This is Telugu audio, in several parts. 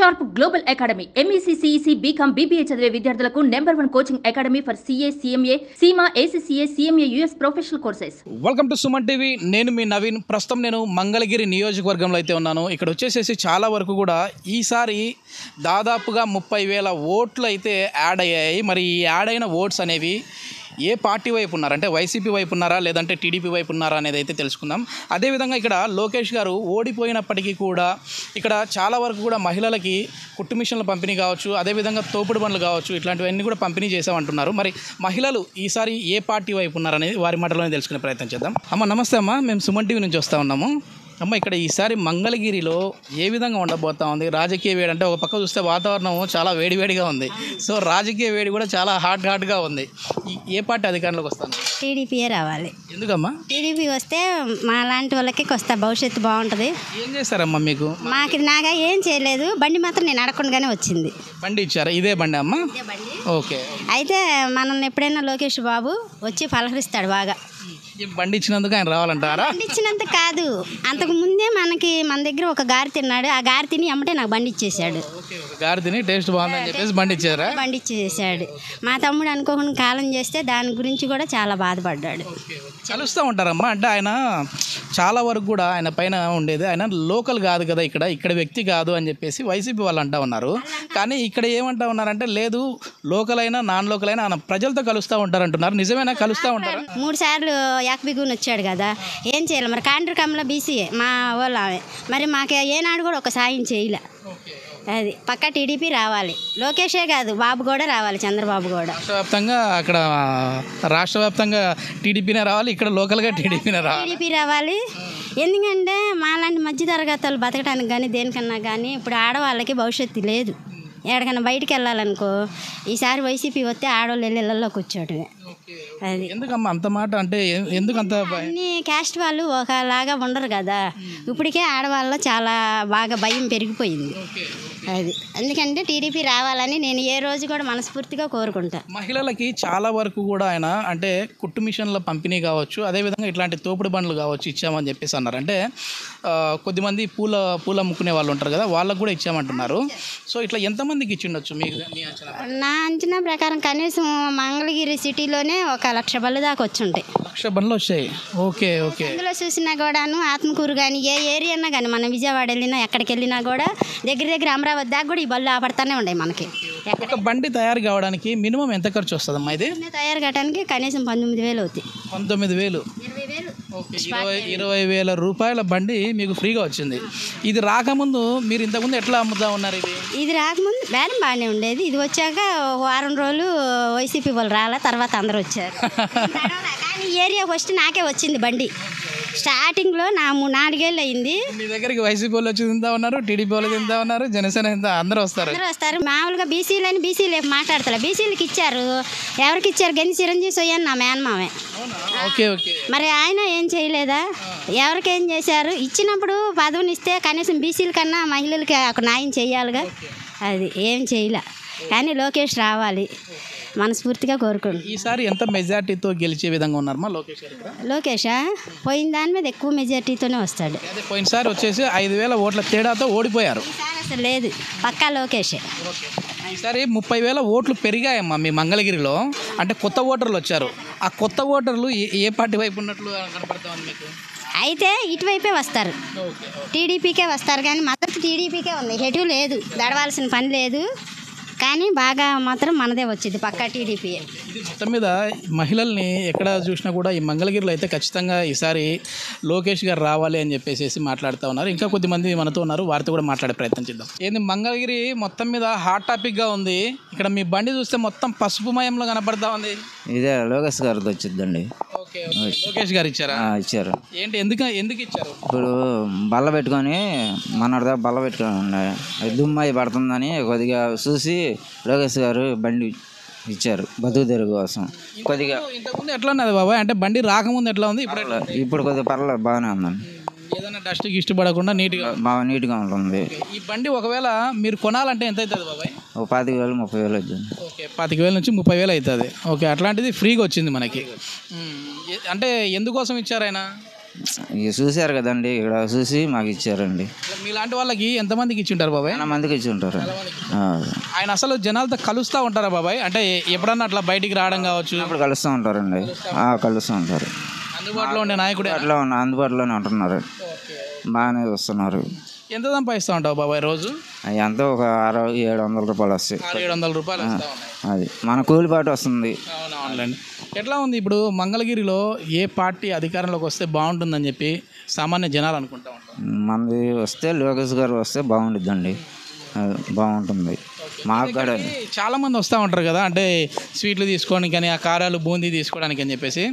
Sharp Global Academy MEC CEC BCom BBA చదివే విద్యార్థులకు #1 coaching academy for CA CMA CIMA ACCA CMA US professional courses. Welcome to Suman TV. నేను మీ నవీన్. ప్రస్తుతం నేను మంగళగిరి నియోజకవర్గంలో అయితే ఉన్నాను. ఇక్కడ వచ్చేసేసి చాలా వరకు కూడా ఈసారి దాదాపుగా 30,000 ఓట్లు అయితే యాడ్ అయ్యాయి. మరి ఈ యాడ్ అయిన ఓట్స్ అనేవి ఏ పార్టీ వైపు ఉన్నారా, అంటే వైసీపీ వైపు ఉన్నారా లేదంటే టీడీపీ వైపు ఉన్నారా అనేది అయితే తెలుసుకుందాం. అదేవిధంగా ఇక్కడ లోకేష్ గారు ఓడిపోయినప్పటికీ కూడా ఇక్కడ చాలా వరకు కూడా మహిళలకి కుట్టు మిషన్ల పంపిణీ కావచ్చు, అదేవిధంగా తోపుడు బండ్లు కావచ్చు, ఇట్లాంటివన్నీ కూడా పంపిణీ చేసామంటున్నారు. మరి మహిళలు ఈసారి ఏ పార్టీ వైపు ఉన్నారనేది వారి మాటలోనే తెలుసుకునే ప్రయత్నం చేద్దాం. అమ్మ నమస్తే అమ్మ, మేము సుమన్ టీవీ నుంచి వస్తూ ఉన్నాము. అమ్మ, ఇక్కడ ఈసారి మంగళగిరిలో ఏ విధంగా ఉండబోతా ఉంది? రాజకీయ వేడి అంటే ఒక పక్క చూస్తే వాతావరణం చాలా వేడివేడిగా ఉంది. సో రాజకీయ వేడి కూడా చాలా హాట్గా ఉంది. ఏ పార్టీ అధికారంలోకి వస్తాను? టీడీపీయే రావాలి. ఎందుకమ్మా? టీడీపీ వస్తే మా లాంటి వాళ్ళకి కొస్తా భవిష్యత్తు బాగుంటుంది. ఏం చేస్తారమ్మా మీకు? నాగా ఏం చేయలేదు, బండి మాత్రం నేను అడగకుండానే వచ్చింది. బండి ఇచ్చారా? ఇదే బండి అమ్మ? ఓకే. అయితే మనల్ని ఎప్పుడైనా లోకేష్ బాబు వచ్చి పలకరిస్తాడు బాగా. ఈ బండి ఇచ్చినందుకు ఆయన రావాలంటారా? బండి ఇచ్చినంత కాదు, అంతకు ముందే మన దగ్గర ఒక గారి తిన్నాడు. ఆ గారి తిని అమ్మటే నాకు బండి ఇచ్చేసాడు. గారి తిని టేస్ట్ బాగుందని చెప్పేసి బండి ఇచ్చారా? బండి ఇచ్చేసాడు. మా తమ్ముడు అనుకోకుండా కాలం చేస్తే దాని గురించి కూడా చాలా బాధపడ్డాడు. కలుస్తూ ఉంటారమ్మా. అంటే ఆయన చాలా వరకు కూడా ఆయన పైన ఉండేది ఆయన లోకల్ కాదు కదా, ఇక్కడ వ్యక్తి కాదు అని చెప్పేసి వైసీపీ వాళ్ళు అంటూ ఉన్నారు. కానీ ఇక్కడ ఏమంటా ఉన్నారంటే లేదు, లోకల్ అయినా నాన్ లోకల్ అయినా ఆయన ప్రజలతో కలుస్తూ ఉంటారంటున్నారు. నిజమేనా? కలుస్తూ ఉంటారు. 3 సార్లు యాక్బిగుని వచ్చాడు కదా, ఏం చేయాలి మరి? కాండ్రకంలో బీసీఏ మా వాళ్ళు ఆమె, మరి మాకు ఏనాడు కూడా ఒక సాయం చేయలే. అది పక్కా టీడీపీ రావాలి. లోకేషే కాదు, బాబు కూడా రావాలి, చంద్రబాబు కూడా. రాష్ట్ర వ్యాప్తంగా టీడీపీనే రావాలి, ఇక్కడ లోకల్గా టీడీపీనే రావాలి. టీడీపీ రావాలి. ఎందుకంటే మాలాంటి మధ్యతరగతి వాళ్ళు బతకడానికి కానీ దేనికన్నా కానీ ఇప్పుడు ఆడవాళ్ళకి భవిష్యత్తు లేదు. ఎక్కడికన్నా బయటికి వెళ్ళాలనుకో ఈసారి వైసీపీ వస్తే ఆడవాళ్ళు వెళ్ళి ఇళ్ళల్లో కూర్చోటమే. అది ఎందుకమ్మా అంత మాట? అంటే ఎందుకంత? అన్ని క్యాస్ట్ వాళ్ళు ఒకలాగా ఉండరు కదా, ఇప్పటికే ఆడవాళ్ళలో చాలా బాగా భయం పెరిగిపోయింది. అది అందుకంటే టీడీపీ రావాలని నేను ఏ రోజు కూడా మనస్ఫూర్తిగా కోరుకుంటా. మహిళలకి చాలా వరకు కూడా ఆయన అంటే కుట్టు మిషన్ల పంపిణీ కావచ్చు, అదేవిధంగా ఇట్లాంటి తోపుడు బండ్లు కావచ్చు ఇచ్చామని చెప్పేసి అన్నారు. అంటే కొద్దిమంది పూల అమ్ముకునే వాళ్ళు ఉంటారు కదా, వాళ్ళకు కూడా ఇచ్చామంటున్నారు. సో ఇట్లా ఎంతమందికి ఇచ్చిండొచ్చు మీకు? నా అంచనా ప్రకారం కనీసం మంగళగిరి సిటీలోనే 1,00,000 బళ్ళు దాకా వచ్చి ఉంటాయి. 1,00,000 బండ్లు వచ్చాయి. Okay okay. అందులో చూసినా కూడాను ఆత్మకూరు కానీ ఏ ఏరియా అన్నా కానీ మనం విజయవాడ వెళ్ళినా ఎక్కడికి వెళ్ళినా కూడా దగ్గర అమరావతి దాకా కూడా ఈ బళ్ళు ఆపడతానే ఉన్నాయి మనకి. ఒక బండి తయారు కావడానికి మినిమం ఎంత ఖర్చు వస్తుందమ్మా? ఇది తయారు కావడానికి కనీసం 19,000 అవుతాయి. 19,000? 20,000 రూపాయల బండి మీకు ఫ్రీగా వచ్చింది. ఇది రాకముందు మీరు ఇంతకుముందు ఎట్లా అమ్ముతా ఉన్నారు? ఇది రాకముందు బేరం బాగానే ఉండేది. ఇది వచ్చాక వారం రోజులు వైసీపీ వాళ్ళు రాలా, తర్వాత అందరూ వచ్చారు. కానీ ఏరియా ఫస్ట్ నాకే వచ్చింది బండి. స్టార్టింగ్లో 4 ఏళ్ళు అయింది. మీ దగ్గరికి వైసీపీ వాళ్ళు వచ్చి తింటా ఉన్నారు, టీడీపీ వాళ్ళు తింటా ఉన్నారు, జనసేన అందరూ వస్తారు. మామూలుగా బీసీలు మాట్లాడతా. బీసీలకు ఇచ్చారు. ఎవరికి ఇచ్చారు? గని చిరంజీవి సొయ్యని నా మేనమామే. Okay okay. మరి ఆయన ఏం చేయలేదా? ఎవరికేం చేశారు? ఇచ్చినప్పుడు పదవిని ఇస్తే కనీసం బీసీల కన్నా మహిళలకి ఒక న్యాయం చేయాలిగా. అది ఏం చేయలే. కానీ లోకేష్ రావాలి మనస్ఫూర్తిగా కోరుకుంటున్నాను. ఈసారి ఎంత మెజార్టీతో గెలిచే విధంగా ఉన్నారమ్మా లోకేష్ గారు? లోకేషా పోయిన దాని మీద ఎక్కువ మెజార్టీతోనే వస్తాడు. అదే పోయినసారి వచ్చేసి 5,000 ఓట్ల తేడాతో ఓడిపోయారు. అసలు లేదు, పక్కా లోకేషే. ఈసారి 30,000 ఓట్లు పెరిగాయమ్మా మీ మంగళగిరిలో. అంటే కొత్త ఓటర్లు వచ్చారు. ఆ కొత్త ఓటర్లు ఏ పార్టీ వైపు ఉన్నట్లు కనపడతా ఉంది మీకు? అయితే ఇటువైపే వస్తారు, టీడీపీకే వస్తారు. కానీ మద్దతు టీడీపీకే ఉంది, ఎటు లేదు, దడవాల్సిన పని లేదు. కానీ బాగా మాత్రం మనదే వచ్చింది, పక్కా టీడీపీ. ఇది మొత్తం మీద మహిళల్ని ఎక్కడ చూసినా కూడా ఈ మంగళగిరిలో అయితే ఖచ్చితంగా ఈసారి లోకేష్ గారు రావాలి అని చెప్పేసి మాట్లాడుతూ ఉన్నారు. ఇంకా కొద్దిమంది మనతో ఉన్నారు, వారితో కూడా మాట్లాడే ప్రయత్నం చేద్దాం. ఏంది మంగళగిరి మొత్తం మీద హాట్ టాపిక్గా ఉంది. ఇక్కడ మీ బండి చూస్తే మొత్తం పసుపుమయంలో కనపడతా ఉంది. ఇదే లోకేష్ గారితో వచ్చిందండి. ఓకే. లోకేష్ గారు ఇచ్చారా? ఇచ్చారు. ఏంటి ఎందుకు ఇచ్చారు? ఇప్పుడు బల్ల పెట్టుకొని మనదా బల్ల పెట్టుకొని దుమ్మాయి పడుతుందని కొద్దిగా చూసి లోకేష్ గారు బండి ఇచ్చారు బతుకు తెరుగు కోసం. కొద్దిగా ఇంతకుముందు ఎట్లా ఉన్నది బాబాయ్? అంటే బండి రాకముందు ఎట్లా ఉంది? ఇప్పుడు కొద్దిగా పర్లేదు, బాగానే ఉందండి. ఏదైనా డస్ట్ ఇష్టపడకుండా నీట్గా బాగా నీట్గా ఉంటుంది. ఈ బండి ఒకవేళ మీరు కొనాలంటే ఎంత అవుతుంది బాబాయ్? 25,000 30,000 వచ్చింది. ఓకే, 25,000 నుంచి 30,000 అవుతుంది. ఓకే, అట్లాంటిది ఫ్రీగా వచ్చింది మనకి. అంటే ఎందుకోసం ఇచ్చారు ఆయన? ఇక చూశారు కదండి, ఇక్కడ చూసి మాకు ఇచ్చారండి. మీలాంటి వాళ్ళకి ఎంతమందికి ఇచ్చి ఉంటారు బాబాయ్? చాలా మందికి ఇచ్చి ఉంటారు. ఆయన అసలు జనాలతో కలుస్తూ ఉంటారా బాబాయ్? అంటే ఎప్పుడన్నా అట్లా బయటికి రావడం కావచ్చు, అప్పుడు కలుస్తూ ఉంటారండి. కలుస్తూ ఉంటారు. అందుబాటులో ఉండే నాయకుడు అందుబాటులోనే ఉంటున్నారు. బాగానే వస్తున్నారు. ఎంత సంపాదిస్తూ ఉంటావు బాబాయ్ రోజు? ఎంతో ఒక 600-700 రూపాయలు వస్తాయి. 600-700 రూపాయలు వస్తూ ఉన్నాయి. అది మన కూలిపాటు వస్తుంది. అవునవునండి. ఎట్లా ఉంది ఇప్పుడు మంగళగిరిలో ఏ పార్టీ అధికారంలోకి వస్తే బాగుంటుందని చెప్పి సామాన్య జనాలు అనుకుంటా ఉంటారు? మనది వస్తే లోకేష్ గారు వస్తే బాగుంటుందండి. బాగుంటుంది మాకు కూడా. చాలా మంది వస్తూ ఉంటారు కదా, అంటే స్వీట్లు తీసుకోవడానికి కానీ, ఆ కారాలు బూందీ తీసుకోవడానికి అని చెప్పేసి.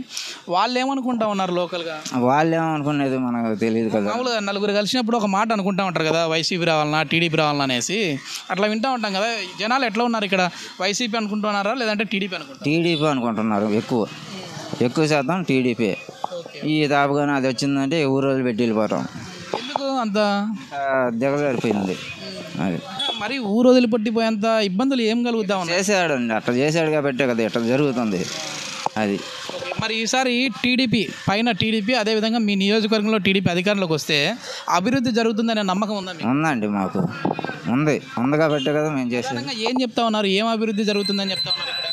వాళ్ళు ఏమనుకుంటా ఉన్నారు లోకల్గా? వాళ్ళు ఏమనుకునేది మనకు తెలియదు కదా. మామూలుగా నలుగురు కలిసినప్పుడు ఒక మాట అనుకుంటా ఉంటారు కదా, వైసీపీ రావాలన్నా టీడీపీ రావాలన్నా అనేసి. అట్లా వింటూ ఉంటాం కదా. జనాలు ఎట్లా ఉన్నారు ఇక్కడ? వైసీపీ అనుకుంటున్నారా లేదంటే టీడీపీ అనుకుంటున్నారా? టీడీపీ అనుకుంటున్నారు. ఎక్కువ శాతం టీడీపీ. ఈ దాపుగానే అది వచ్చిందంటే ఊరు పెట్టి వెళ్ళిపోవటం. ఎందుకు అంత దిగజారిపోయింది అది. మరి ఊరు వదిలిపెట్టిపోయేంత ఇబ్బందులు ఏం కలుగుతాం? చేశాడండి, అట్లా చేశాడు కాబట్టే కదా ఇట్లా జరుగుతుంది అది. మరి ఈసారి టీడీపీ అదేవిధంగా మీ నియోజకవర్గంలో టీడీపీ అధికారంలోకి వస్తే అభివృద్ధి జరుగుతుందనే నమ్మకం ఉందా? ఉందండి, మాకు ఉంది కాబట్టే కదా మేము చేసాం. ఏం చెప్తా ఉన్నారు? ఏం అభివృద్ధి జరుగుతుందని చెప్తా ఉన్నారు ఇక్కడ?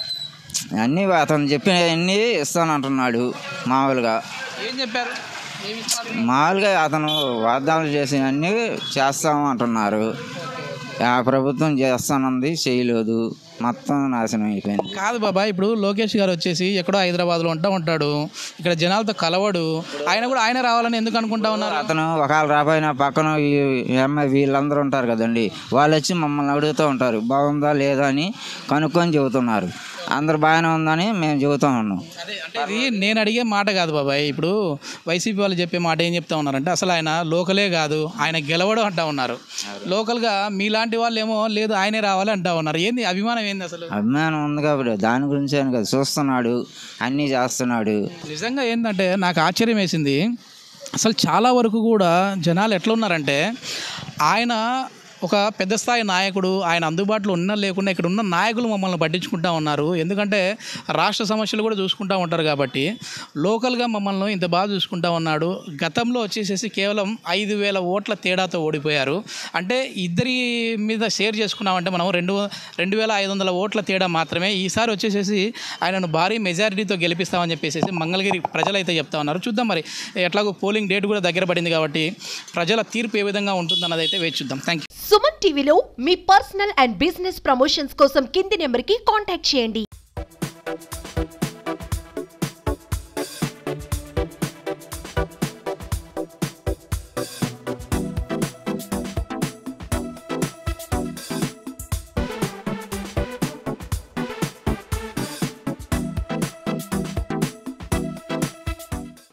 అన్నీ అతను చెప్పినవన్నీ ఇస్తానంటున్నాడు. మామూలుగా ఏం చెప్పారు? మామూలుగా అతను వాగ్దానాలు చేసినవన్నీ చేస్తాము అంటున్నారు. ఆ ప్రభుత్వం చేస్తానంది, చేయలేదు, మొత్తం నాశనం అయిపోయింది. కాదు బాబాయ్, ఇప్పుడు లోకేష్ గారు వచ్చేసి ఎక్కడో హైదరాబాద్లో ఉంటాడు, ఇక్కడ జనాలతో కలవడు. ఆయన రావాలని ఎందుకు అనుకుంటా ఉన్నారు? అతను ఒకవేళ రాబోయిన పక్కన అమ్మాయి వీళ్ళందరూ ఉంటారు కదండి, వాళ్ళు వచ్చి మమ్మల్ని అడుగుతూ ఉంటారు బాగుందా లేదా అని కనుక్కొని చెబుతున్నారు. అందరు బాగానే ఉందని మేము చెబుతూ ఉన్నాం. అంటే ఇది నేను అడిగే మాట కాదు బాబాయ్. ఇప్పుడు వైసీపీ వాళ్ళు చెప్పే మాట ఏం చెప్తా ఉన్నారంటే అసలు ఆయన లోకలే కాదు, ఆయన గెలవడం అంటా ఉన్నారు. లోకల్గా మీలాంటి వాళ్ళు ఏమో లేదు ఆయనే రావాలి అంటా ఉన్నారు. ఏంది అభిమానం? ఏంది అసలు? అభిమానం ఉంది కాబట్టి దాని గురించి ఆయన కదా చూస్తున్నాడు, అన్నీ చేస్తున్నాడు. నిజంగా ఏంటంటే నాకు ఆశ్చర్యం వేసింది. అసలు చాలా వరకు కూడా జనాలు ఎట్లా ఉన్నారంటే ఆయన ఒక పెద్ద స్థాయి నాయకుడు, ఆయన అందుబాటులో ఉన్న లేకుండా ఇక్కడ ఉన్న నాయకులు మమ్మల్ని పట్టించుకుంటూ ఉన్నారు. ఎందుకంటే రాష్ట్ర సమస్యలు కూడా చూసుకుంటూ ఉంటారు కాబట్టి లోకల్గా మమ్మల్ని ఇంత బాగా చూసుకుంటూ ఉన్నాడు. గతంలో వచ్చేసేసి కేవలం 5,000 ఓట్ల తేడాతో ఓడిపోయారు. అంటే ఇద్దరి మీద షేర్ చేసుకున్నామంటే మనం 2,500 ఓట్ల తేడా మాత్రమే. ఈసారి వచ్చేసేసి ఆయనను భారీ మెజారిటీతో గెలిపిస్తామని చెప్పేసి మంగళగిరి ప్రజలు అయితే చెప్తా ఉన్నారు. చూద్దాం మరి, ఎట్లాగో పోలింగ్ డేట్ కూడా దగ్గర పడింది కాబట్టి ప్రజల తీర్పు ఏ విధంగా ఉంటుందన్నది అయితే వేచి చూద్దాం. Thank you. సుమన్ టీవీలో మీ పర్సనల్ అండ్ బిజినెస్ ప్రమోషన్స్ కోసం కింది నెంబర్కి కాంటాక్ట్ చేయండి.